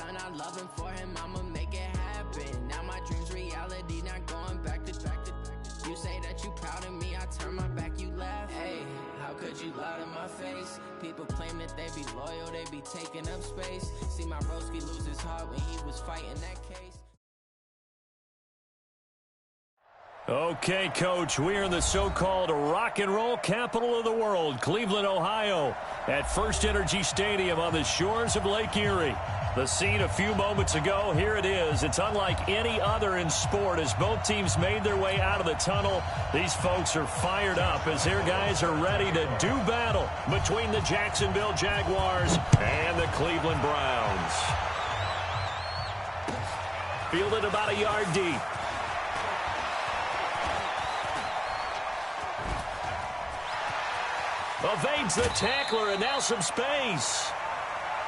son, I love him for him, I'ma make it happen. Now my dream's reality, not going back to. You say that you proud of me, I turn my back, you laugh. Hey, how could you lie to my face? People claim that they be loyal, they be taking up space. See my broski lose his heart when he was fighting that case. Okay, Coach, we are in the so-called rock and roll capital of the world, Cleveland, Ohio, at First Energy Stadium on the shores of Lake Erie. The scene a few moments ago, here it is. It's unlike any other in sport as both teams made their way out of the tunnel. These folks are fired up as their guys are ready to do battle between the Jacksonville Jaguars and the Cleveland Browns. Fielded about a yard deep. Evades the tackler, and now some space.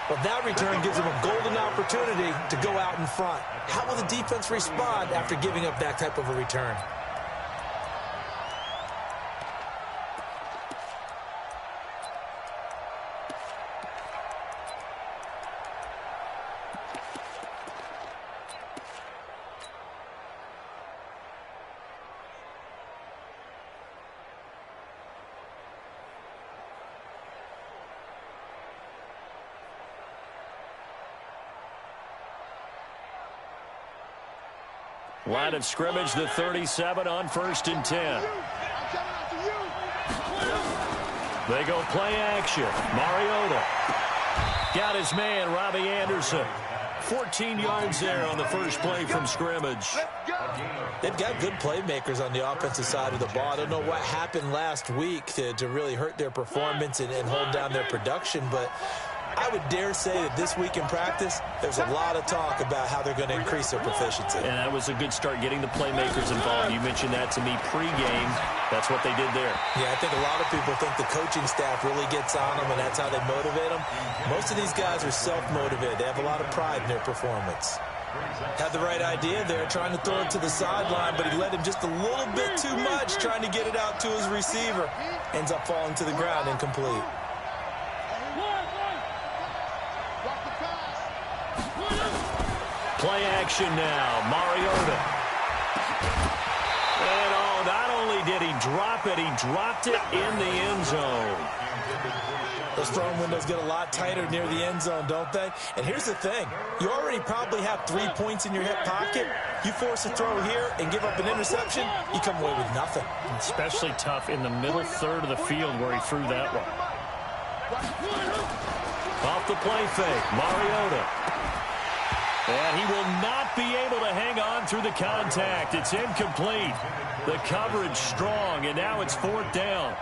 Well, that return gives him a golden opportunity to go out in front. How will the defense respond after giving up that type of a return? Line of scrimmage, the 37 on 1st and 10. They go play action. Mariota. Got his man, Robbie Anderson. 14 yards there on the first play from scrimmage. They've got good playmakers on the offensive side of the ball. I don't know what happened last week to really hurt their performance and hold down their production, but I would dare say that this week in practice, there's a lot of talk about how they're going to increase their proficiency. And that was a good start, getting the playmakers involved. You mentioned that to me pregame. That's what they did there. Yeah, I think a lot of people think the coaching staff really gets on them, and that's how they motivate them. Most of these guys are self-motivated. They have a lot of pride in their performance. Had the right idea there, trying to throw it to the sideline, but he let him just a little bit too much, trying to get it out to his receiver. Ends up falling to the ground, incomplete. Play action now. Mariota. And not only did he drop it, he dropped it in the end zone. Those throwing windows get a lot tighter near the end zone, don't they? And here's the thing. You already probably have 3 points in your hip pocket. You force a throw here and give up an interception, you come away with nothing. Especially tough in the middle third of the field where he threw that one. Off the play fake, Mariota. And he will not be able to hang on through the contact. It's incomplete. The coverage strong, and now it's 4th down.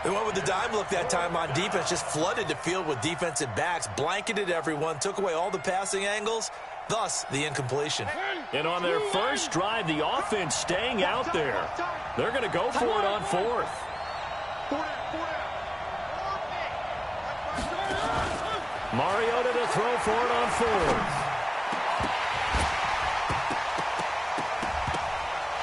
They went with the dime look that time on defense, just flooded the field with defensive backs, blanketed everyone, took away all the passing angles, thus the incompletion. And on their first drive, the offense staying out there. They're going to go for it on 4th. Mariota to throw for it on 4th.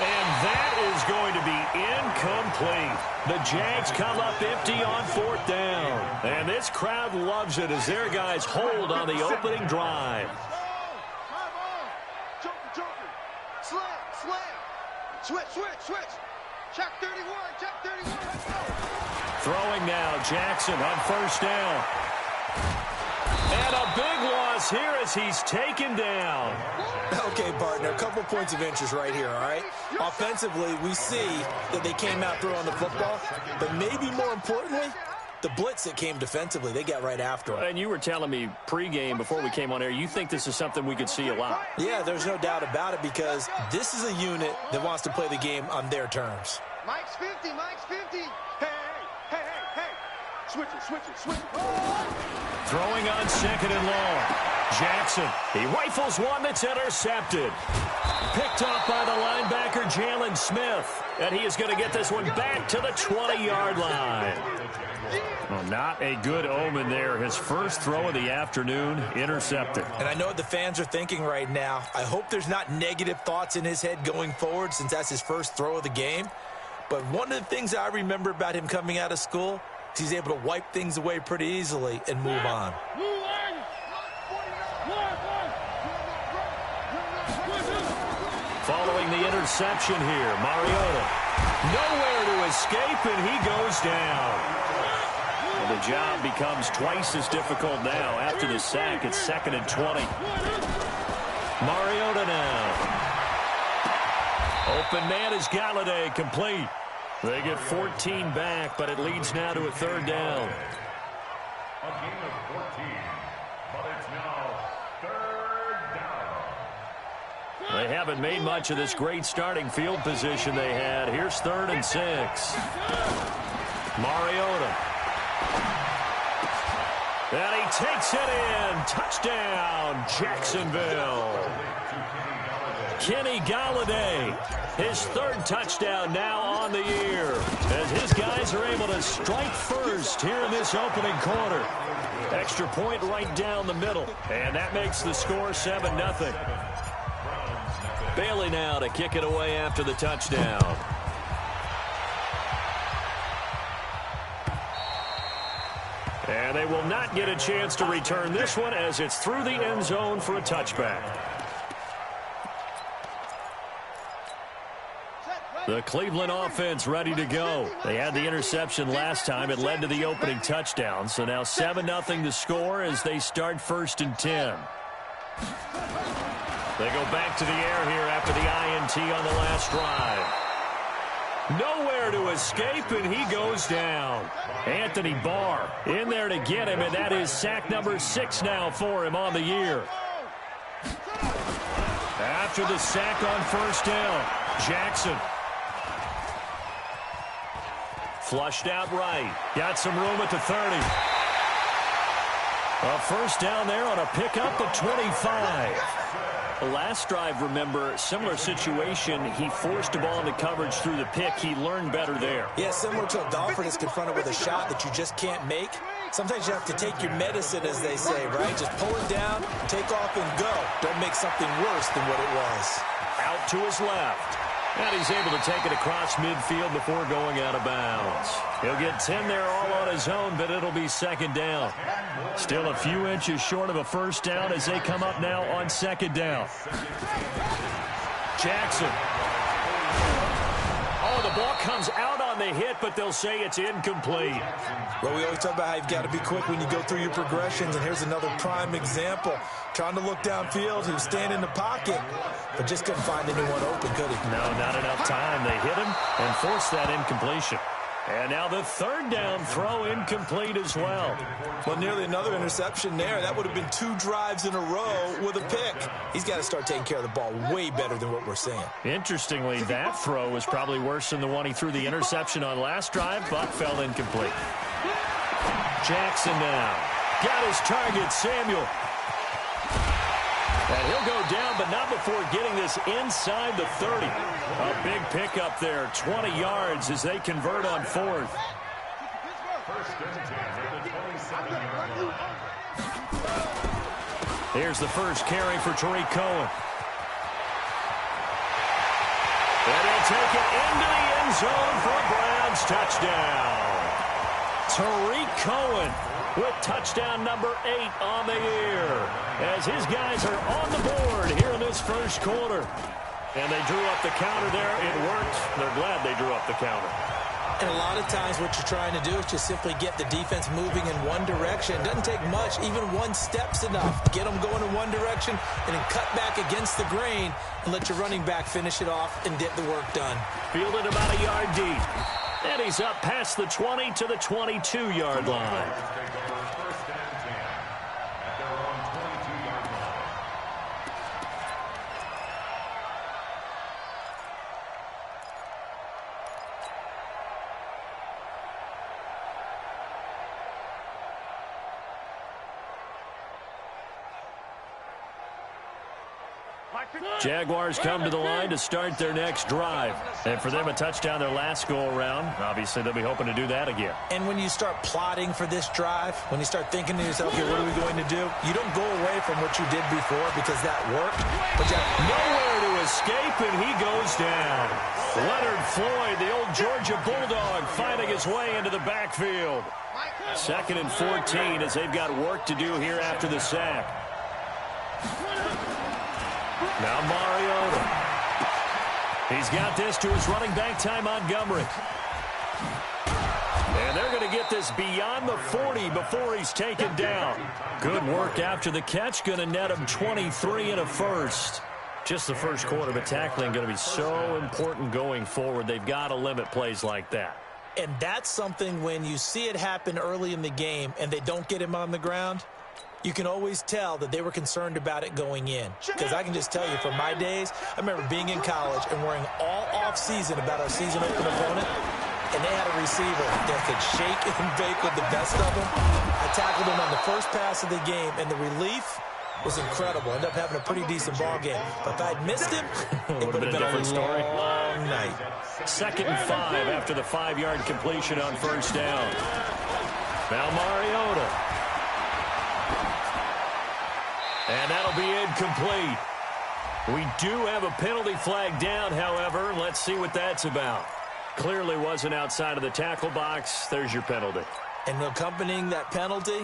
And that is going to be incomplete. The Jags come up empty on 4th down. And this crowd loves it as their guys hold on the opening drive. Switch. Check 31. Throwing now, Jackson on 1st down. And a big loss here as he's taken down. Okay, partner, a couple points of interest right here, all right? Offensively, we see that they came out throwing the football, but maybe more importantly, the blitz that came defensively, they got right after it. And you were telling me pregame before we came on air, you think this is something we could see a lot. Yeah, there's no doubt about it because this is a unit that wants to play the game on their terms. Mike's 50. Hey. Switch it. Throwing on 2nd and long. Jackson, he rifles one that's intercepted. Picked off by the linebacker, Jalen Smith. And he is going to get this one back to the 20-yard line. Well, not a good omen there. His first throw of the afternoon, intercepted. And I know what the fans are thinking right now. I hope there's not negative thoughts in his head going forward since that's his first throw of the game. But one of the things I remember about him coming out of school is he's able to wipe things away pretty easily and move on. interception here. Mariota nowhere to escape, and he goes down. And the job becomes twice as difficult now. After the sack, it's 2nd and 20. Mariota now. Open man is Galladay, complete. They get 14 back, but it leads now to a 3rd down. A gain of 14, but it's now 3rd down. They haven't made much of this great starting field position they had. Here's 3rd and 6. Mariota. And he takes it in. Touchdown, Jacksonville. Kenny Galladay, his 3rd touchdown now on the year, as his guys are able to strike first here in this opening quarter. Extra point right down the middle, and that makes the score 7-0. Bailey now to kick it away after the touchdown. And they will not get a chance to return this one, as it's through the end zone for a touchback. The Cleveland offense ready to go. They had the interception last time. It led to the opening touchdown. So now 7-0 the score as they start 1st and 10. They go back to the air here after the INT on the last drive. Nowhere to escape, and he goes down. Anthony Barr in there to get him, and that is sack number 6 now for him on the year. After the sack on 1st down, Jackson. Flushed out right. Got some room at the 30. A 1st down there on a pickup at 25. The last drive, remember, similar situation. He forced a ball into coverage through the pick. He learned better there. Yeah, similar to a golfer that's confronted with a shot that you just can't make. Sometimes you have to take your medicine, as they say, right? Just pull it down, take off, and go. Don't make something worse than what it was. Out to his left. And he's able to take it across midfield before going out of bounds. He'll get 10 there all on his own, but it'll be 2nd down. Still a few inches short of a 1st down as they come up now on 2nd down. Jackson. Oh, the ball comes out on the hit, but they'll say it's incomplete. Well, we always talk about how you've got to be quick when you go through your progressions, and here's another prime example. Trying to look downfield, he was standing in the pocket, but just couldn't find anyone open, could he? No, not enough time. They hit him and forced that incompletion. And now the 3rd down throw incomplete as well. Well, nearly another interception there. That would have been 2 drives in a row with a pick. He's got to start taking care of the ball way better than what we're seeing. Interestingly, that throw was probably worse than the one he threw the interception on last drive, but fell incomplete. Jackson now. Got his target, Samuel. And he'll go down, but not before getting this inside the 30. A big pickup there, 20 yards as they convert on 4th. Here's the first carry for Tariq Cohen. And he'll take it into the end zone for a Browns touchdown. Tariq Cohen with touchdown number 8 on the year, as his guys are on the board here in this 1st quarter. And they drew up the counter there. It worked. They're glad they drew up the counter. And a lot of times what you're trying to do is just simply get the defense moving in one direction. It doesn't take much. Even 1 step's enough. Get them going in one direction and then cut back against the grain and let your running back finish it off and get the work done. Fielded about a yard deep. And he's up past the 20 to the 22-yard line. Jaguars come to the line to start their next drive. And for them, a touchdown their last go-around. Obviously, they'll be hoping to do that again. And when you start plotting for this drive, when you start thinking to yourself, okay, what are we going to do? You don't go away from what you did before because that worked. But you have nowhere to escape, and he goes down. Leonard Floyd, the old Georgia Bulldog, finding his way into the backfield. 2nd and 14 as they've got work to do here after the sack. Now Mariota. He's got this to his running back, Ty Montgomery. And they're going to get this beyond the 40 before he's taken down. Good work after the catch. Going to net him 23 and a first. Just the first quarter, but tackling going to be so important going forward. They've got to limit plays like that. And that's something when you see it happen early in the game and they don't get him on the ground, you can always tell that they were concerned about it going in. Because I can just tell you, from my days, I remember being in college and worrying all off-season about our season-open opponent, and they had a receiver that could shake and bake with the best of them. I tackled him on the first pass of the game, and the relief was incredible. Ended up having a pretty decent ball game. But if I'd missed him, it would have been a different story. Long night. 2nd and 5 after the 5-yard completion on first down. Now Mariota. And that'll be incomplete. We do have a penalty flag down, however. Let's see what that's about. Clearly wasn't outside of the tackle box. There's your penalty. And accompanying that penalty,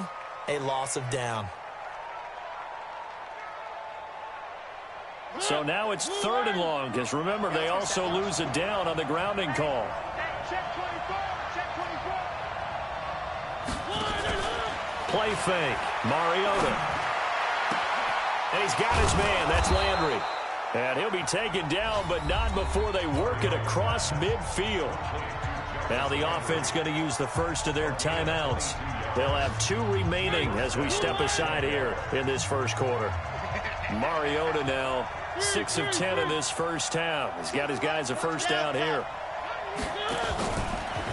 a loss of down. So now it's 3rd and long, because remember, they also lose a down on the grounding call. Play fake. Mariota. And he's got his man. That's Landry. And he'll be taken down, but not before they work it across midfield. Now the offense going to use the first of their timeouts. They'll have 2 remaining as we step aside here in this first quarter. Mariota now 6 of 10 in this first half. He's got his guys a first down here.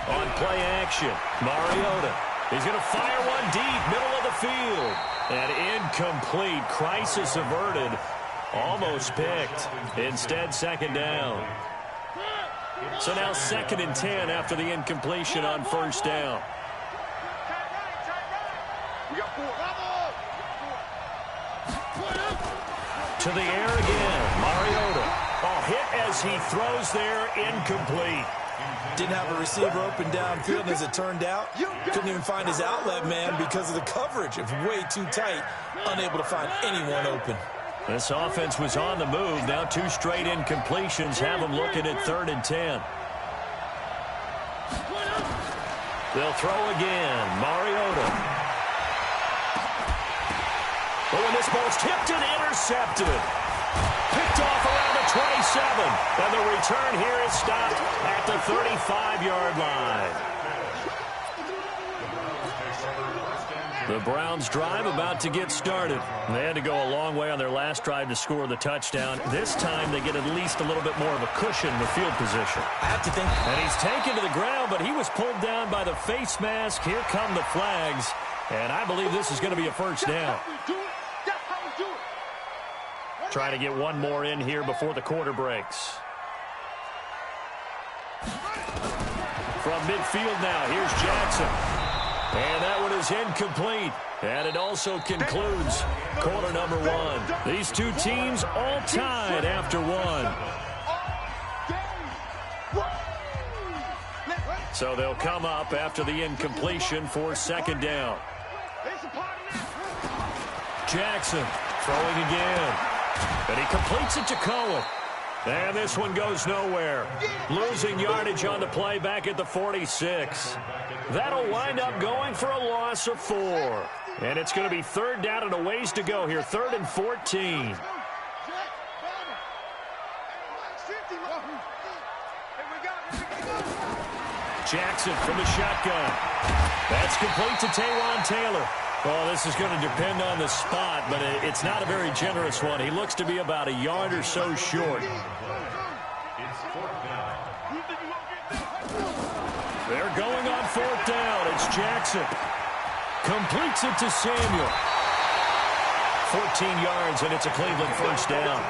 On play action, Mariota. He's going to fire one deep, middle of the field. And incomplete. Crisis averted. Almost picked. Instead, 2nd down. So now 2nd and 10 after the incompletion on first down. To the air again. Mariota. Oh, hit as he throws there. Incomplete. Didn't have a receiver open downfield, and as it turned out, couldn't even find his outlet man because of the coverage. It was way too tight, unable to find anyone open. This offense was on the move. Now 2 straight incompletions have them looking at 3rd and 10. They'll throw again. Mariota. But when this ball's tipped and intercepted. Picked off around the 27. And the return here is stopped at the 35-yard line. The Browns drive about to get started. They had to go a long way on their last drive to score the touchdown. This time they get at least a little bit more of a cushion with field position. I have to think. And he's taken to the ground, but he was pulled down by the face mask. Here come the flags. And I believe this is going to be a first down. Trying to get one more in here before the quarter breaks. From midfield now, here's Jackson. And that one is incomplete. And it also concludes quarter number 1. These 2 teams all tied after 1. So they'll come up after the incompletion for 2nd down. Jackson throwing again. And he completes it to Cohen. And this one goes nowhere. Losing yardage on the play back at the 46. That'll wind up going for a loss of 4. And it's going to be 3rd down and a ways to go here. 3rd and 14. Jackson from the shotgun. That's complete to Taywan Taylor. Well, this is going to depend on the spot, but it's not a very generous one. He looks to be about a yard or so short. They're going on 4th down. It's Jackson. Completes it to Samuel. 14 yards, and it's a Cleveland first down.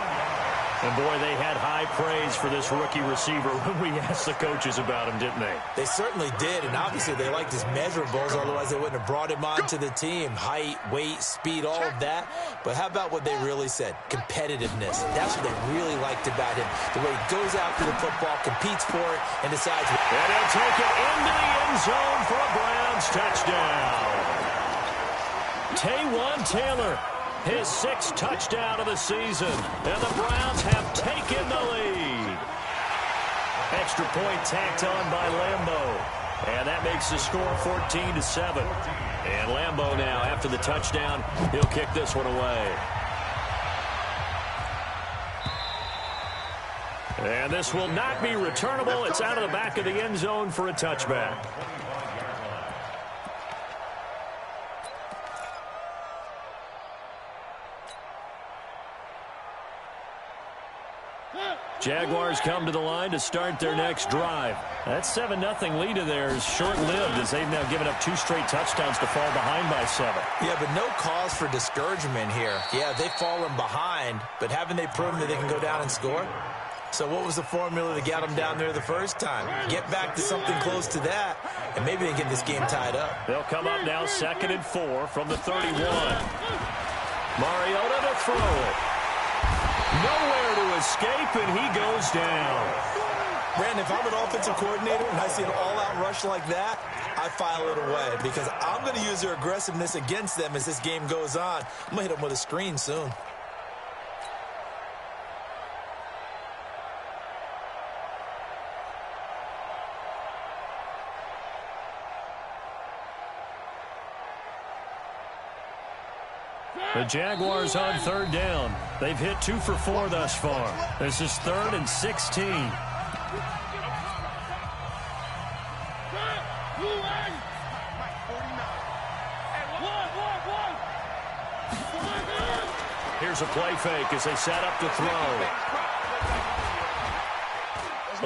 And, boy, they had high praise for this rookie receiver when we asked the coaches about him, didn't they? They certainly did, and obviously they liked his measurables, otherwise they wouldn't have brought him onto the team. Height, weight, speed, all of that. But how about what they really said? Competitiveness. That's what they really liked about him. The way he goes after the football, competes for it, and decides. And he'll take it into the end zone for a Browns touchdown. Taywan Taylor. His 6th touchdown of the season. And the Browns have taken the lead. Extra point tacked on by Lambeau. And that makes the score 14-7. And Lambeau now, after the touchdown, he'll kick this one away. And this will not be returnable. It's out of the back of the end zone for a touchback. Jaguars come to the line to start their next drive. That 7-0 lead of theirs short-lived as they've now given up 2 straight touchdowns to fall behind by 7. Yeah, but no cause for discouragement here. Yeah, they've fallen behind, but haven't they proven that they can go down and score? So what was the formula that got them down there the first time? Get back to something close to that, and maybe they get this game tied up. They'll come up now 2nd and 4 from the 31. Mariota to throw it. Nowhere to escape, and he goes down. Brandon, if I'm an offensive coordinator and I see an all-out rush like that, I file it away because I'm going to use their aggressiveness against them as this game goes on. I'm going to hit them with a screen soon. The Jaguars on 3rd down. They've hit 2 for 4 thus far. This is 3rd and 16. Here's a play fake as they set up to throw.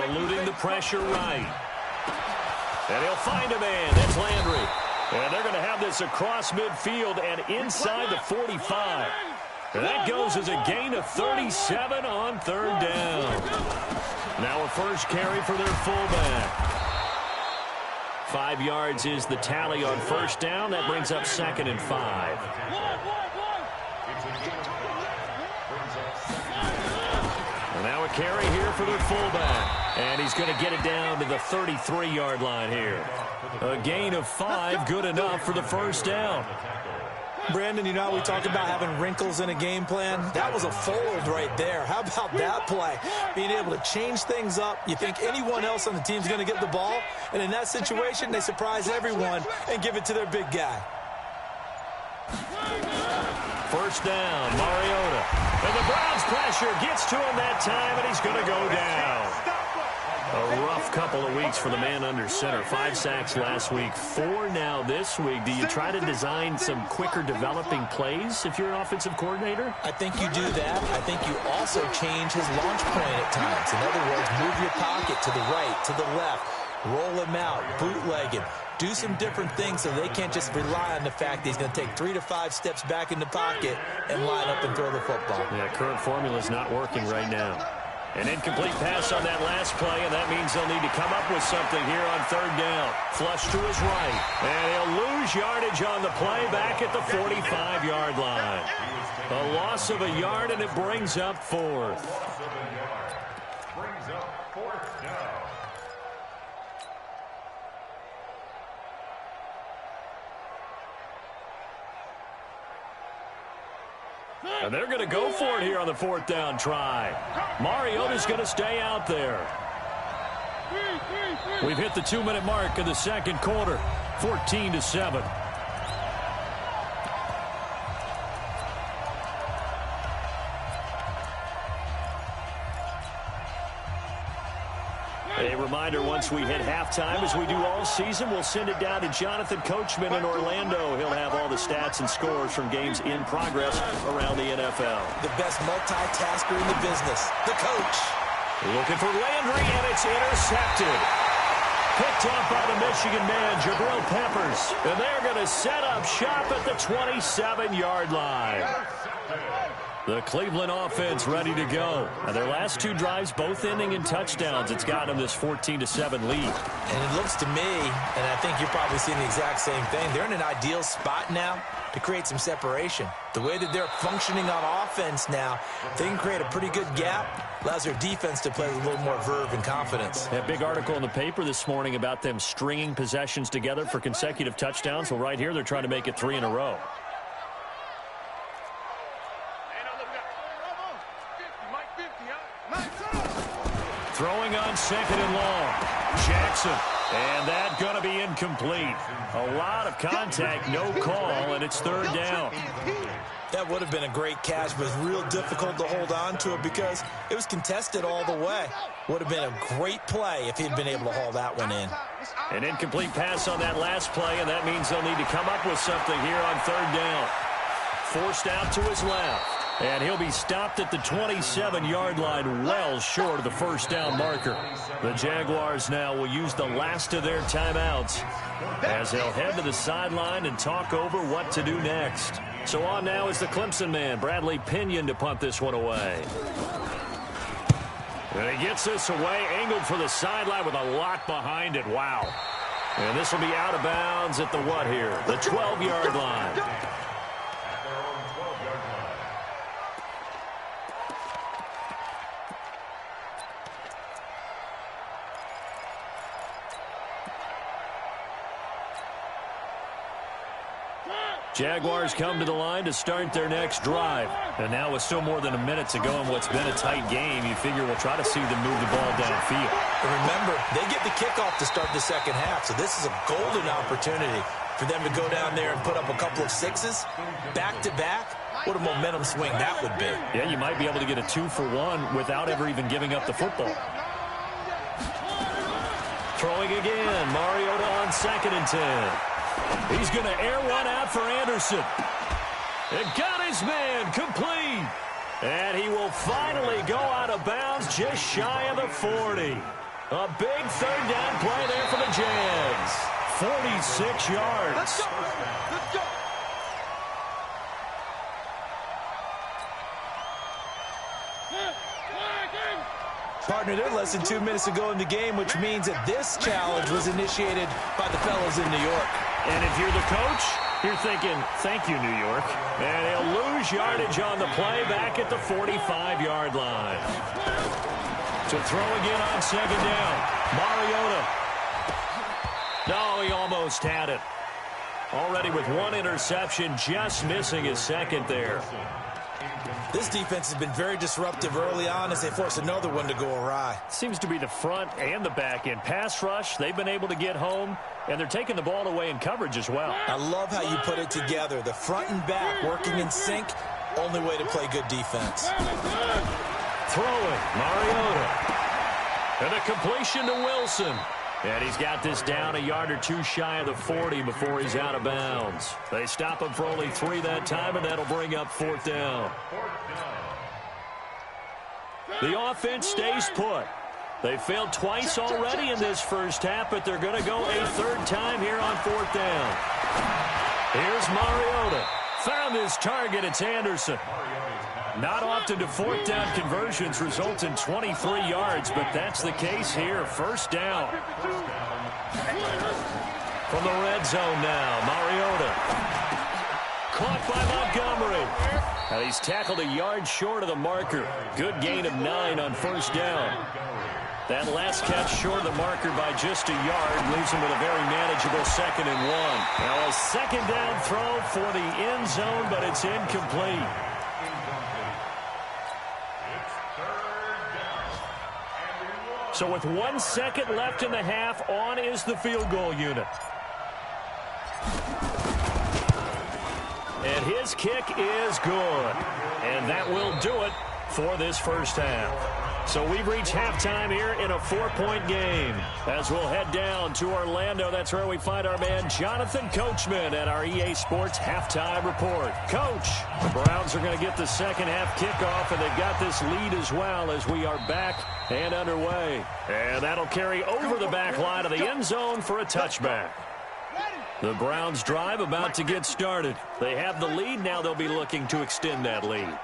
Eluding the pressure right. And he'll find a man. That's Landry. And they're going to have this across midfield and inside the 45. And that goes as a gain of 37 on 3rd down. Now a first carry for their fullback. 5 yards is the tally on 1st down. That brings up 2nd and 5. And now a carry here for their fullback. And he's going to get it down to the 33-yard line here. A gain of 5, good enough for the 1st down. Brandon, you know how we talk about having wrinkles in a game plan? That was a fold right there. How about that play? Being able to change things up. You think anyone else on the team's going to get the ball, and in that situation, they surprise everyone and give it to their big guy. 1st down, Mariota. And the Browns pressure gets to him that time, and he's going to go down. A rough couple of weeks for the man under center. 5 sacks last week, 4 now this week. Do you try to design some quicker developing plays if you're an offensive coordinator? I think you do that. I think you also change his launch point at times. In other words, move your pocket to the right, to the left, roll him out, bootleg him. Do some different things so they can't just rely on the fact that he's going to take 3 to 5 steps back in the pocket and line up and throw the football. Yeah, current formula is not working right now. An incomplete pass on that last play, and that means they'll need to come up with something here on 3rd down. Flush to his right, and he'll lose yardage on the play back at the 45-yard line. A loss of a yard, and it brings up 4th. Brings up 4th down. And they're going to go for it here on the 4th down try. Mariota's going to stay out there. We've hit the 2-minute mark in the 2nd quarter, 14-7. A reminder, once we hit halftime, as we do all season, we'll send it down to Jonathan Coachman in Orlando. He'll have all the stats and scores from games in progress around the NFL. The best multitasker in the business, the coach. Looking for Landry, and it's intercepted. Picked off by the Michigan man, Jabril Peppers. And they're going to set up shop at the 27-yard line. The Cleveland offense ready to go. And their last 2 drives both ending in touchdowns. It's gotten them this 14-7 lead. And it looks to me, and I think you're probably seeing the exact same thing, they're in an ideal spot now to create some separation. The way that they're functioning on offense now, they can create a pretty good gap. Allows their defense to play with a little more verve and confidence. That big article in the paper this morning about them stringing possessions together for consecutive touchdowns. Well, right here, they're trying to make it 3 in a row. Throwing on second and long. Jackson. And that going to be incomplete. A lot of contact, no call, and it's third down. That would have been a great catch, but it's real difficult to hold on to it because it was contested all the way. Would have been a great play if he'd been able to haul that one in. An incomplete pass on that last play, and that means they'll need to come up with something here on third down. Forced out to his left. And he'll be stopped at the 27-yard line, well short of the first down marker. The Jaguars now will use the last of their timeouts as they'll head to the sideline and talk over what to do next. So on now is the Clemson man, Bradley Pinion, to punt this one away. And he gets this away, angled for the sideline with a lot behind it. Wow. And this will be out of bounds at the what here? The 12-yard line. Jaguars come to the line to start their next drive. And now with still more than a minute to go in what's been a tight game, you figure we'll try to see them move the ball downfield. And remember, they get the kickoff to start the second half, so this is a golden opportunity for them to go down there and put up a couple of sixes back-to-back. What a momentum swing that would be. Yeah, you might be able to get a 2-for-1 without ever even giving up the football. Throwing again, Mariota on 2nd and 10. He's going to air one out for Anderson. It got his man complete. And he will finally go out of bounds just shy of the 40. A big third down play there for the Jags. 46 yards. Let's go. Let's go. Partner, they're less than 2 minutes to go in the game, which means that this challenge was initiated by the fellows in New York. And if you're the coach, you're thinking, thank you, New York. And he'll lose yardage on the play back at the 45-yard line. To throw again on 2nd down. Mariota. No, he almost had it. Already with one interception, just missing his second there. This defense has been very disruptive early on as they force another one to go awry. Seems to be the front and the back end. Pass rush, they've been able to get home, and they're taking the ball away in coverage as well. I love how you put it together. The front and back working in sync, only way to play good defense. Throwing, Mariota. And a completion to Wilson. And he's got this down a yard or two shy of the 40 before he's out of bounds. They stop him for only 3 that time, and that'll bring up 4th down. The offense stays put. They failed twice already in this first half, but they're going to go a 3rd time here on 4th down. Here's Mariota. Found his target. It's Anderson. Not often do 4th down conversions result in 23 yards, but that's the case here. 1st down. From the red zone now, Mariota. Caught by Montgomery. And he's tackled a yard short of the marker. Good gain of 9 on 1st down. That last catch short of the marker by just a yard leaves him with a very manageable 2nd and 1. Now a 2nd down throw for the end zone, but it's incomplete. So with 1 second left in the half, on is the field goal unit. And his kick is good. And that will do it for this first half. So we've reached halftime here in a 4-point game. As we'll head down to Orlando, that's where we find our man Jonathan Coachman at our EA Sports Halftime Report. Coach, the Browns are going to get the second half kickoff, and they've got this lead as well as we are back and underway. And that'll carry over the back line of the end zone for a touchback. The Browns drive about to get started. They have the lead. Now they'll be looking to extend that lead.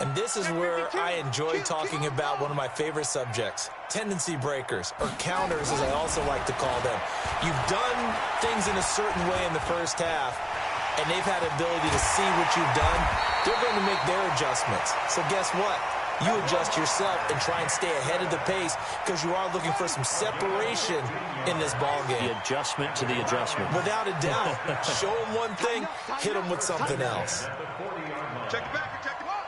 And this is where I enjoy talking about one of my favorite subjects, tendency breakers, or counters as I also like to call them. You've done things in a certain way in the first half, and they've had the ability to see what you've done. They're going to make their adjustments. So guess what? You adjust yourself and try and stay ahead of the pace because you are looking for some separation in this ball game. The adjustment to the adjustment. Without a doubt. Show them one thing, hit them with something else. Check it back and check him up.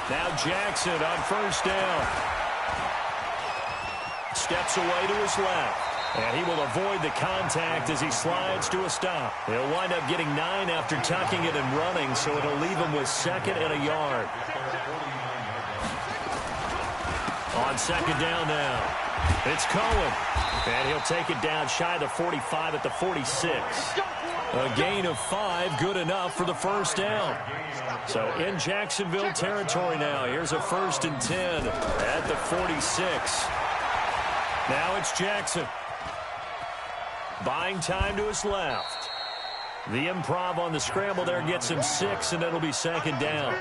Now Jackson on first down. Steps away to his left. And he will avoid the contact as he slides to a stop. He'll wind up getting 9 after tucking it and running, so it'll leave him with 2nd and a yard. On 2nd down now, it's Cohen. And he'll take it down shy of the 45 at the 46. A gain of 5, good enough for the first down. So in Jacksonville territory now. Here's a 1st and 10 at the 46. Now it's Jackson. Buying time to his left. The improv on the scramble there gets him 6, and it'll be 2nd down.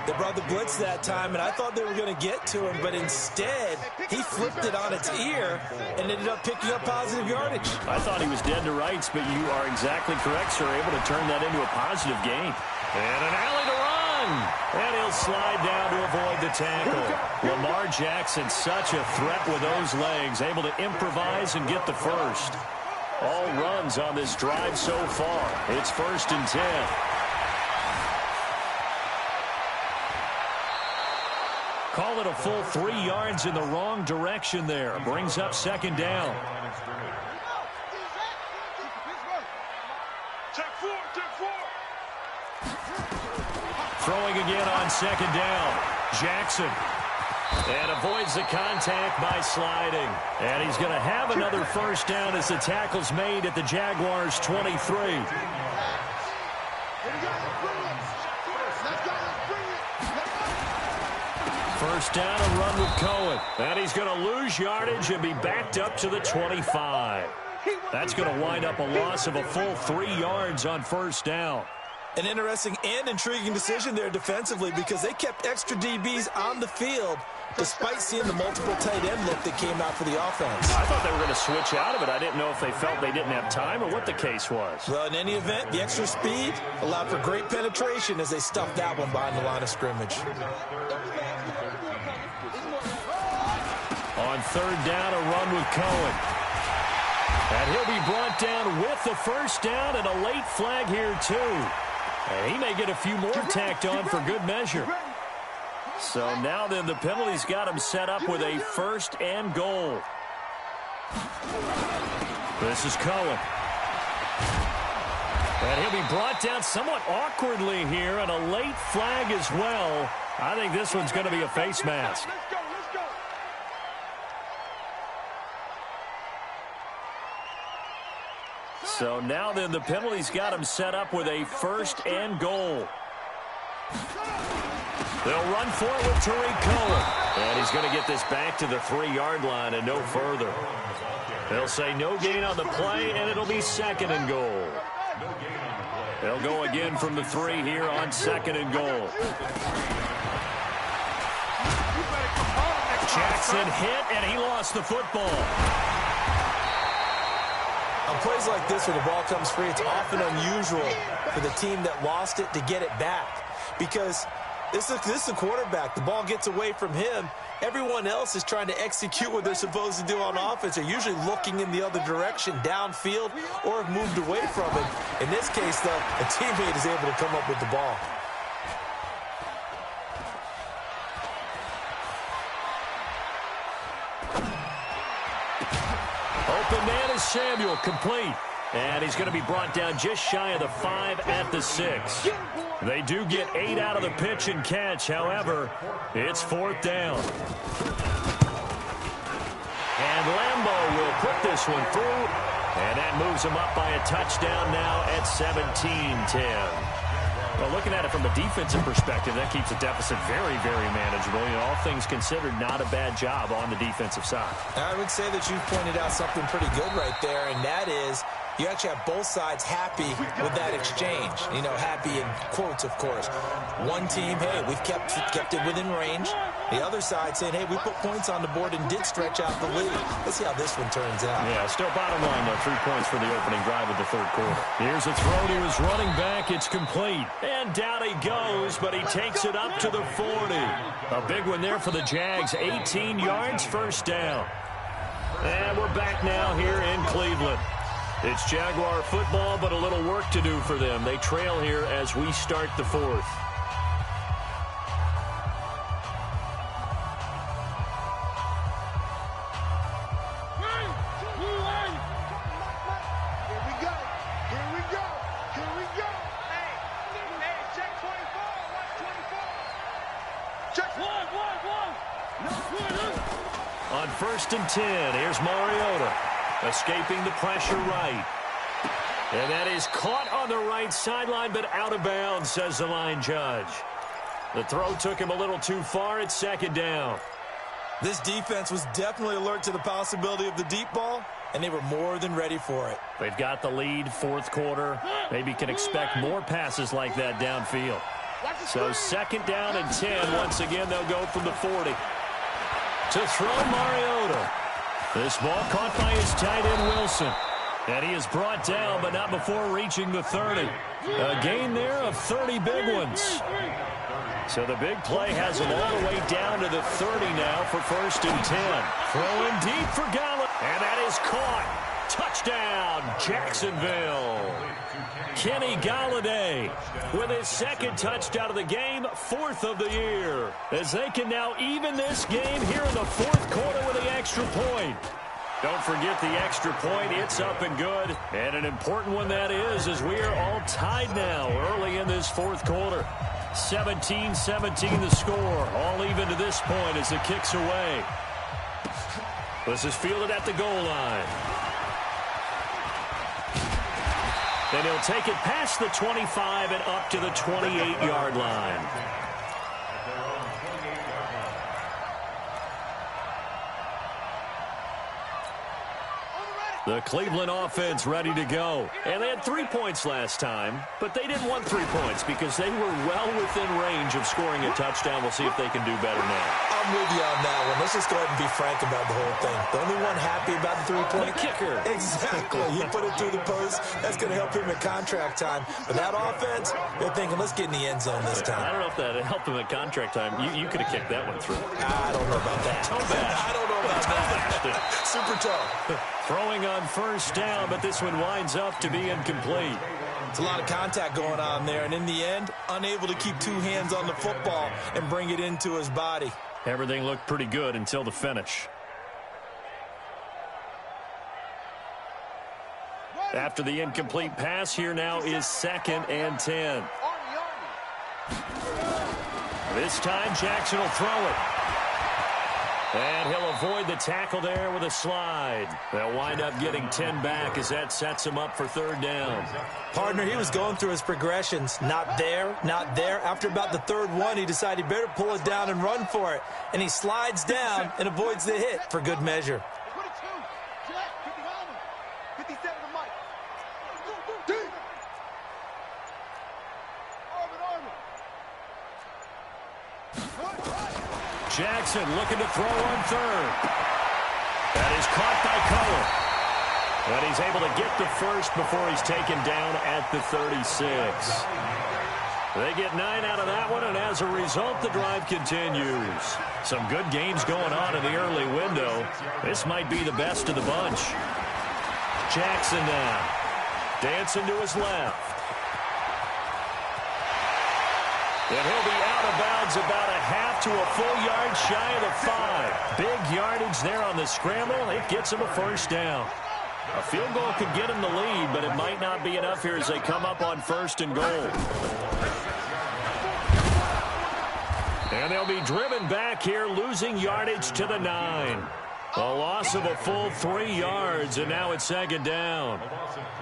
They brought the blitz that time, and I thought they were going to get to him, but instead, he flipped it on its ear and ended up picking up positive yardage. I thought he was dead to rights, but you are exactly correct, sir. Able to turn that into a positive gain. And an alley to run. And he'll slide down to avoid the tackle. Lamar Jackson, such a threat with those legs, able to improvise and get the first. All runs on this drive so far. It's 1st and 10. Call it a full 3 yards in the wrong direction there. Brings up 2nd down. Throwing again on 2nd down. Jackson. And avoids the contact by sliding. And he's going to have another first down as the tackle's made at the Jaguars' 23. First down and run with Cohen. And he's going to lose yardage and be backed up to the 25. That's going to wind up a loss of a full 3 yards on first down. An interesting and intriguing decision there defensively because they kept extra DBs on the field despite seeing the multiple tight end look that came out for the offense. I thought they were going to switch out of it. I didn't know if they felt they didn't have time or what the case was. Well, in any event, the extra speed allowed for great penetration as they stuffed that one behind the line of scrimmage. On 3rd down, a run with Cohen. And he'll be brought down with the first down and a late flag here, too. And he may get a few more tacked on for good measure. So now then the penalty's got him set up with a 1st and goal. This is Cohen. And he'll be brought down somewhat awkwardly here, and a late flag as well. I think this one's going to be a face mask. So now then the penalty's got him set up with a 1st and goal. They'll run for it with Tariq Cohen. And he's going to get this back to the 3-yard line and no further. They'll say no gain on the play, and it'll be 2nd and goal. They'll go again from the 3 here on 2nd and goal. Jackson hit, and he lost the football. On plays like this where the ball comes free, it's often unusual for the team that lost it to get it back. Because this is a quarterback. The ball gets away from him. Everyone else is trying to execute what they're supposed to do on offense. They're usually looking in the other direction, downfield, or have moved away from it. In this case, though, a teammate is able to come up with the ball. Open man is Samuel, complete. And he's going to be brought down just shy of the 5 at the 6. They do get 8 out of the pitch and catch. However, it's 4th down. And Lambeau will put this one through. And that moves him up by a touchdown now at 17-10. Well, looking at it from a defensive perspective, that keeps the deficit very, very manageable. You know, all things considered, not a bad job on the defensive side. I would say that you've pointed out something pretty good right there, and that is you actually have both sides happy with that exchange. You know, happy in quotes, of course. One team, hey, we've kept it within range. The other side saying, hey, we put points on the board and did stretch out the lead. Let's see how this one turns out. Yeah, still bottom line, though. 3 points for the opening drive of the 3rd quarter. Here's a throw to his running back. It's complete. And down he goes, but he takes it up to the 40. A big one there for the Jags. 18 yards, 1st down. And we're back now here in Cleveland. It's Jaguar football, but a little work to do for them. They trail here as we start the 4th. 1st and 10. Here's Mariota escaping the pressure right. And that is caught on the right sideline, but out of bounds, says the line judge. The throw took him a little too far. It's 2nd down. This defense was definitely alert to the possibility of the deep ball, and they were more than ready for it. They've got the lead, 4th quarter. Maybe can expect more passes like that downfield. So 2nd down and 10. Once again, they'll go from the 40. To throw Mariota. This ball caught by his tight end, Wilson. And he is brought down, but not before reaching the 30. A gain there of 30 big ones. So the big play has him all the way down to the 30 now for 1st and 10. Throwing deep for Gallup. And that is caught. Touchdown, Jacksonville. Kenny Galladay with his 2nd touchdown of the game, 4th of the year. As they can now even this game here in the 4th quarter with the extra point. Don't forget the extra point. It's up and good. And an important one that is, as we are all tied now early in this 4th quarter. 17-17 the score. All even to this point as the kick's away. This is fielded at the goal line. And he'll take it past the 25 and up to the 28-yard line. The Cleveland offense ready to go. And they had 3 points last time, but they didn't want 3 points because they were well within range of scoring a touchdown. We'll see if they can do better now. I'm with you on that one. Let's just go ahead and be frank about the whole thing. The only one happy about the 3-point? The kicker. Exactly. He put it through the post. That's going to help him at contract time. But that offense, they're thinking, let's get in the end zone this time. I don't know if that helped him at contract time. You could have kicked that one through. I don't know about that. I don't know about that. Super toe. Throwing on 1st down, but this one winds up to be incomplete. It's a lot of contact going on there, and in the end, unable to keep 2 hands on the football and bring it into his body. Everything looked pretty good until the finish. After the incomplete pass, here now is 2nd and 10. This time, Jackson will throw it. And he'll avoid the tackle there with a slide. They'll wind up getting 10 back as that sets him up for 3rd down. Partner, he was going through his progressions. Not there, not there. After about the 3rd one, he decided he better pull it down and run for it. And he slides down and avoids the hit for good measure. Jackson looking to throw on 3rd. That is caught by Cullen. But he's able to get the 1st before he's taken down at the 36. They get 9 out of that one, and as a result, the drive continues. Some good games going on in the early window. This might be the best of the bunch. Jackson now. Dancing to his left. And he'll be out of bounds about a half to a full yard shy of the 5. Big yardage there on the scramble. It gets him a 1st down. A field goal could get him the lead, but it might not be enough here as they come up on 1st and goal. And they'll be driven back here, losing yardage to the 9. A loss of a full 3 yards, and now it's 2nd down.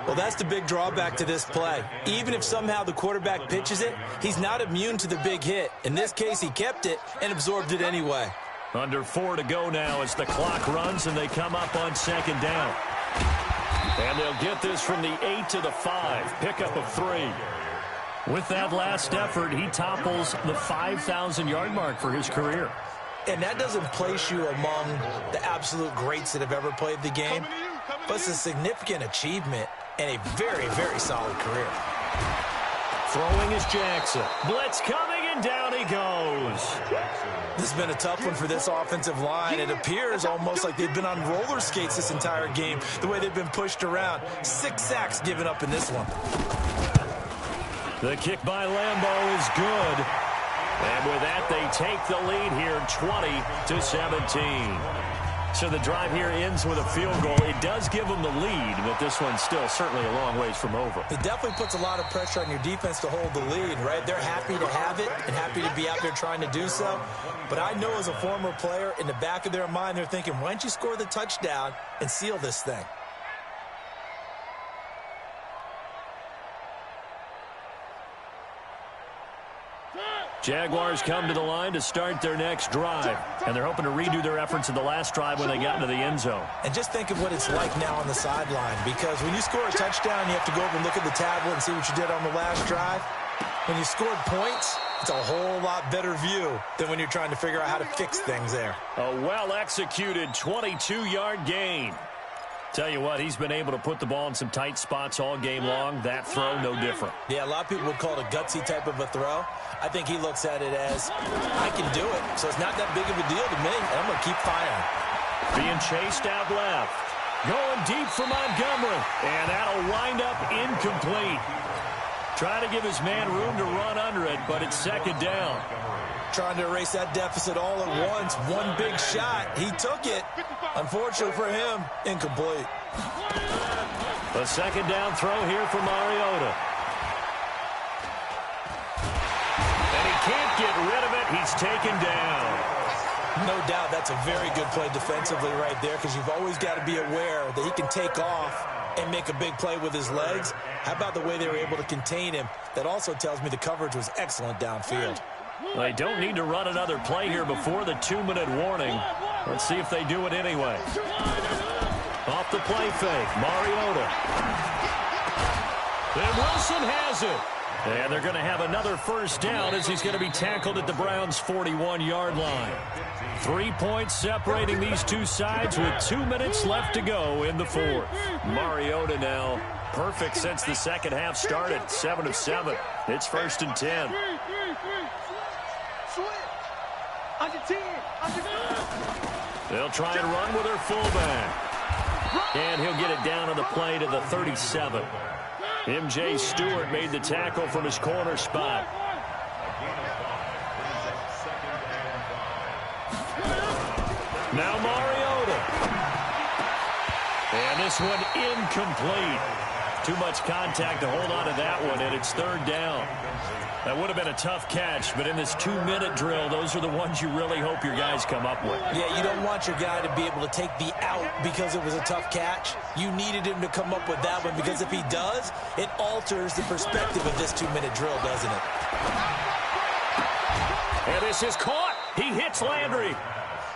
Well, that's the big drawback to this play. Even if somehow the quarterback pitches it, he's not immune to the big hit. In this case, he kept it and absorbed it anyway. Under 4 to go now as the clock runs, and they come up on 2nd down. And they'll get this from the 8 to the 5. Pickup of 3. With that last effort, he topples the 5,000-yard mark for his career. And that doesn't place you among the absolute greats that have ever played the game, but it's a significant achievement and a very, very solid career. Throwing is Jackson. Blitz coming, and down he goes. This has been a tough one for this offensive line. It appears almost like they've been on roller skates this entire game, the way they've been pushed around. 6 sacks given up in this one. The kick by Lambeau is good. And with that, they take the lead here 20-17. So the drive here ends with a field goal. It does give them the lead, but this one's still certainly a long ways from over. It definitely puts a lot of pressure on your defense to hold the lead, right? They're happy to have it and happy to be out there trying to do so. But I know as a former player, in the back of their mind, they're thinking, why don't you score the touchdown and seal this thing? Jaguars come to the line to start their next drive, and they're hoping to redo their efforts in the last drive when they got into the end zone. And just think of what it's like now on the sideline, because when you score a touchdown, you have to go over and look at the tablet and see what you did on the last drive. When you scored points, it's a whole lot better view than when you're trying to figure out how to fix things there. A well-executed 22-yard gain. Tell you what, he's been able to put the ball in some tight spots all game long. That throw, no different. Yeah, a lot of people would call it a gutsy type of a throw. I think he looks at it as, I can do it, so it's not that big of a deal to me, and I'm going to keep firing. Being chased out left. Going deep for Montgomery, and that'll wind up incomplete. Trying to give his man room to run under it, but it's second down. Trying to erase that deficit all at once. One big shot. He took it. Unfortunately for him, incomplete. The second down throw here for Mariota. And he can't get rid of it. He's taken down. No doubt that's a very good play defensively right there, because you've always got to be aware that he can take off and make a big play with his legs. How about the way they were able to contain him? That also tells me the coverage was excellent downfield. Well, they don't need to run another play here before the 2-minute warning. Let's see if they do it anyway. Off the play fake, Mariota. And Wilson has it. And they're going to have another first down as he's going to be tackled at the Browns' 41-yard line. 3 points separating these two sides with 2 minutes left to go in the fourth. Mariota now perfect since the second half started, 7 of 7. It's 1st and 10. They'll try and run with their fullback. And he'll get it down on the play to the 37. M.J. Stewart made the tackle from his corner spot. Now Mariota. And this one incomplete. Too much contact to hold on to that one, and it's third down. That would have been a tough catch, but in this 2-minute drill, those are the ones you really hope your guys come up with. Yeah, you don't want your guy to be able to take the out because it was a tough catch. You needed him to come up with that one, because if he does, it alters the perspective of this 2-minute drill, doesn't it? And this is caught. He hits Landry.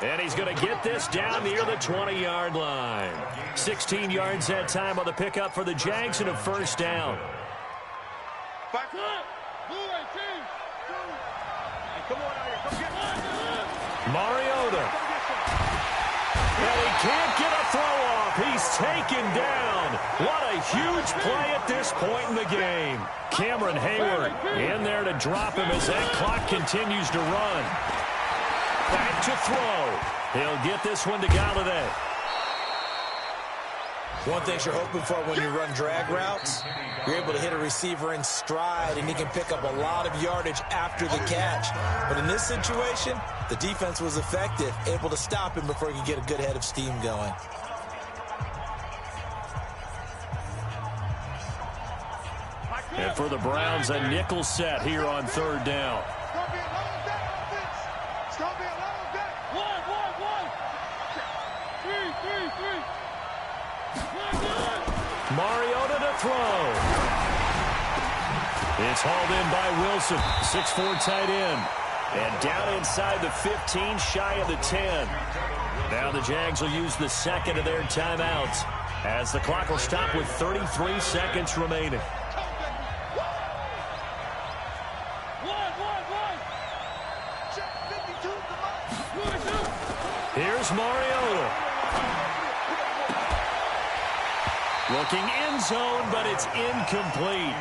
And he's going to get this down near the 20-yard line. 16 yards that time on the pickup for the Jags and a first down. Mariota. And he can't get a throw off. He's taken down. What a huge play at this point in the game. Cameron Hayward in there to drop him as that clock continues to run. Back to throw. He'll get this one to Galladay. One thing you're hoping for when you run drag routes, you're able to hit a receiver in stride, and he can pick up a lot of yardage after the catch. But in this situation, the defense was effective, able to stop him before he could get a good head of steam going. And for the Browns, a nickel set here on third down. Mariota to throw. It's hauled in by Wilson, 6'4" tight end. And down inside the 15, shy of the 10. Now the Jags will use the second of their timeouts as the clock will stop with 33 seconds remaining. Here's Mariota. Looking end zone, but it's incomplete.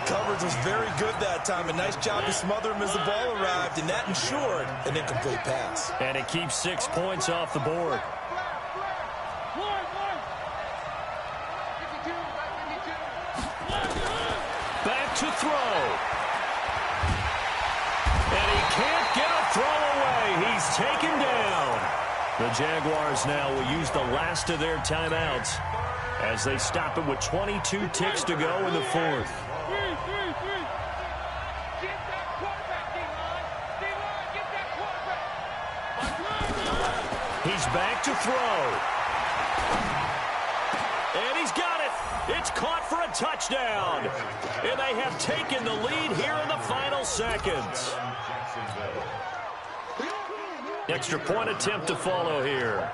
Coverage was very good that time. A nice job to smother him as the ball arrived, and that ensured an incomplete pass. And it keeps 6 points off the board. Back to throw. And he can't get a throw away. He's taken down. The Jaguars now will use the last of their timeouts as they stop it with 22 ticks to go in the fourth. He's back to throw. And he's got it. It's caught for a touchdown. And they have taken the lead here in the final seconds. Extra point attempt to follow here.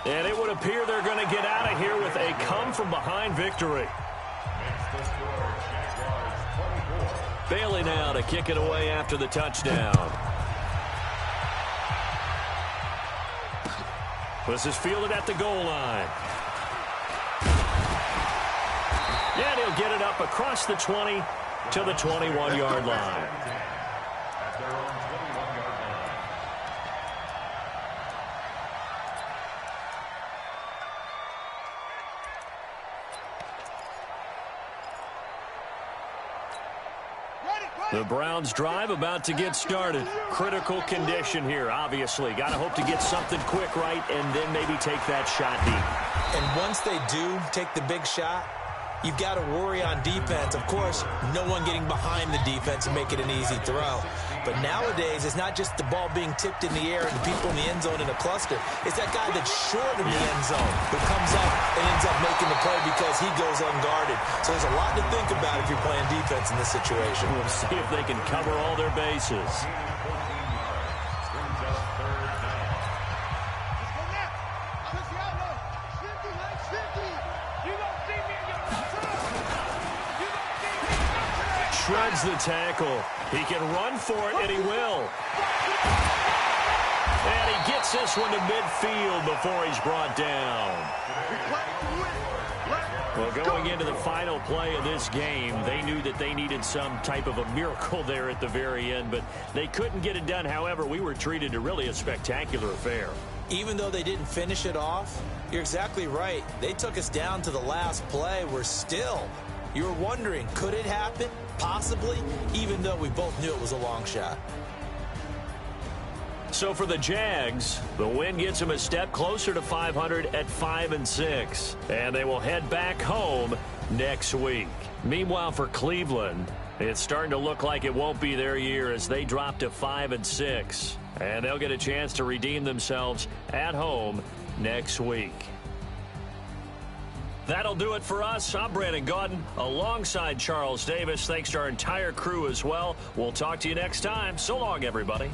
And it would appear they're going to get out of here with a come-from-behind victory. Bailey now to kick it away after the touchdown. This is fielded at the goal line. And he'll get it up across the 20 to the 21-yard line. The Browns' drive about to get started. Critical condition here, obviously. Got to hope to get something quick right and then maybe take that shot deep. And once they do take the big shot, you've got to worry on defense. Of course, no one getting behind the defense and make it an easy throw. But nowadays, it's not just the ball being tipped in the air and people in the end zone in a cluster. It's that guy that's short in the end zone who comes up and ends up making the play because he goes unguarded. So there's a lot to think about if you're playing defense in this situation. We'll see if they can cover all their bases. Shreds the tackle. He can run for it, and he will. And he gets this one to midfield before he's brought down. Well, going into the final play of this game, they knew that they needed some type of a miracle there at the very end, but they couldn't get it done. However, we were treated to really a spectacular affair. Even though they didn't finish it off, you're exactly right. They took us down to the last play. You were wondering, could it happen? Possibly, even though we both knew it was a long shot. So for the Jags, the win gets them a step closer to 500 at 5-6. And they will head back home next week. Meanwhile, for Cleveland, it's starting to look like it won't be their year as they drop to 5-6. And they'll get a chance to redeem themselves at home next week. That'll do it for us. I'm Brandon Gaudin alongside Charles Davis. Thanks to our entire crew as well. We'll talk to you next time. So long, everybody.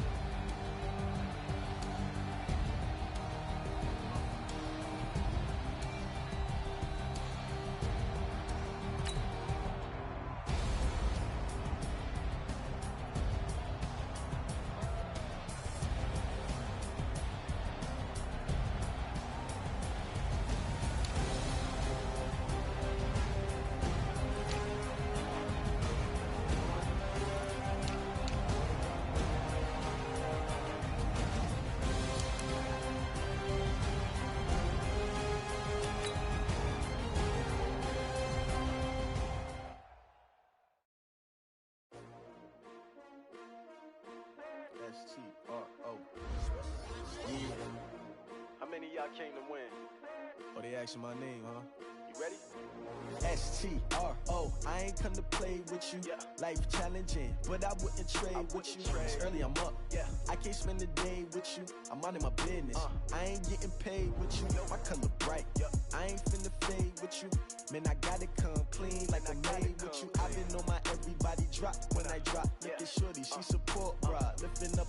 Jco. Yeah. How many of y'all came to win? Oh, they asking my name, huh? You ready? STRO, I ain't come to play with you. Yeah. Life challenging, but I wouldn't trade with you. It's early, I'm up. Yeah. I can't spend the day with you. I'm minding my business. I ain't getting paid with you. My color bright. Yeah. I ain't finna fade with you. Man, I gotta come clean like I'm made with you. I've been on my everybody drop when I drop. Look at shorty, she support ride. Lifting up,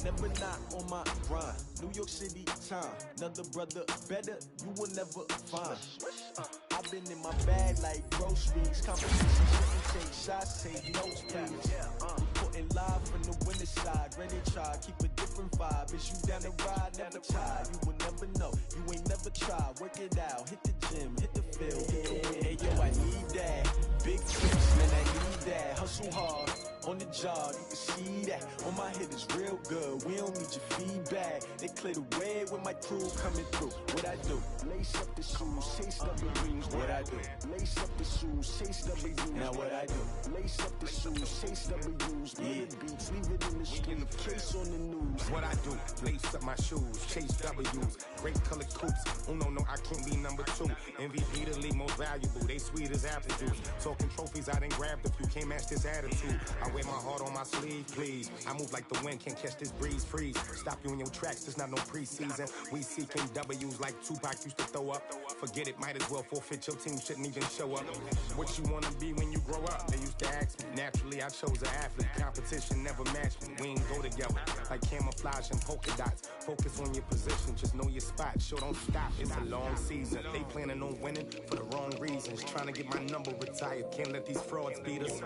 never not on my grind. New York City time. Another brother better, you will never find. I've been in my bag like groceries. Competition shouldn't take shots, take notes, please. Putting live from the winning side. Ready try, keep a different vibe. Is you down the ride? Never try. You will never know. You ain't never tried. Work it out. Hit the gym, hit the field, hit the win. Hey yo, I need that. Big trips, man, I need that. Hustle hard. on the job, you can see that. On my head is real good, we don't need your feedback. They clear the way with my crew coming through. What I do? Lace up the shoes, chase W's. What I do? Lace up the shoes, chase W's. Now what I do? Lace up the shoes, chase W's. Yeah. Beats, leave it in the street, case on the news. What I do? Lace up my shoes, chase W's. Great color coops, no, I can't be number 2. MVP the league most valuable, they sweet as apple juice. Talking trophies, I done grabbed a few, can't match this attitude. I wear my heart on my sleeve, please. I move like the wind, can't catch this breeze, freeze. Stop you in your tracks, there's not no preseason. We seeking W's like Tupac used to throw up. Forget it, might as well forfeit, your team shouldn't even show up. What you wanna be when you grow up? They used to ask me. Naturally, I chose an athlete. Competition never matched me. We ain't go together like camouflage and polka dots. Focus on your position, just know your spot. Sure, don't stop, it's a long season. They planning on winning for the wrong reasons. Trying to get my number retired, can't let these frauds beat us.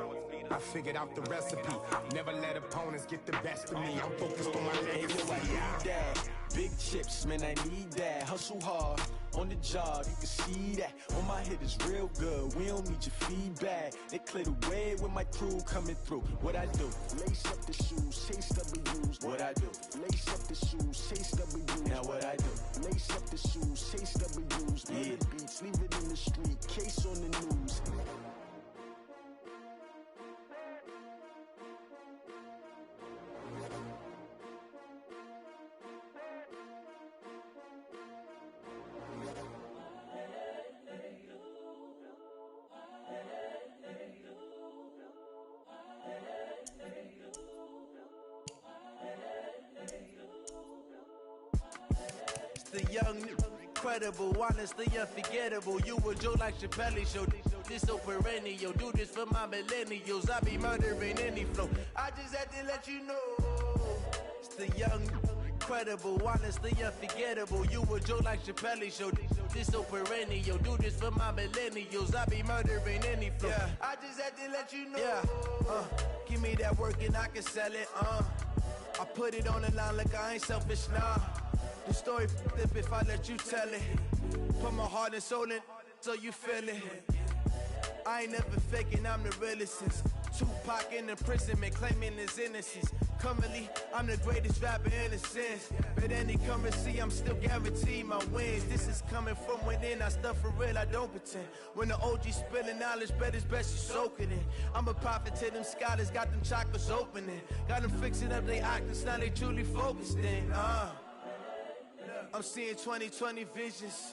I figured out the recipe. Never let opponents get the best of me. I'm focused on my legacy. I need that. Big chips, man, I need that. Hustle hard on the job, you can see that. On my head is real good, we don't need your feedback. They clear the way with my crew coming through. What I do? Lace up the shoes, chase W's. What I do? Lace up the shoes, chase W's. Now what I do? Lace up the shoes, chase W's. Yeah. Beats, leave it in the street, case on the news. The young, incredible, honestly unforgettable. You a Joe like Chappelle show. This so perennial. Do this for my millennials. I be murdering any flow. I just had to let you know. It's the young, incredible, honestly unforgettable. You a Joe like Chappelle show. This so perennial. Do this for my millennials. I be murdering any flow. Yeah. I just had to let you know. Yeah. Give me that work and I can sell it. I put it on the line like I ain't selfish, nah. The story flip if I let you tell it. Put my heart and soul in so you feel it. I ain't never faking, I'm the realest since Tupac in imprisonment, claiming his innocence. Currently, I'm the greatest rapper in a sense. But any currency, I'm still guaranteed my wins. This is coming from within, I stuff for real, I don't pretend. When the OG spilling knowledge, bet it's best you soak it in. I'm a prophet to them scholars, got them chakras opening. Got them fixing up they octaves, now they truly focused in. I'm seeing 2020 visions.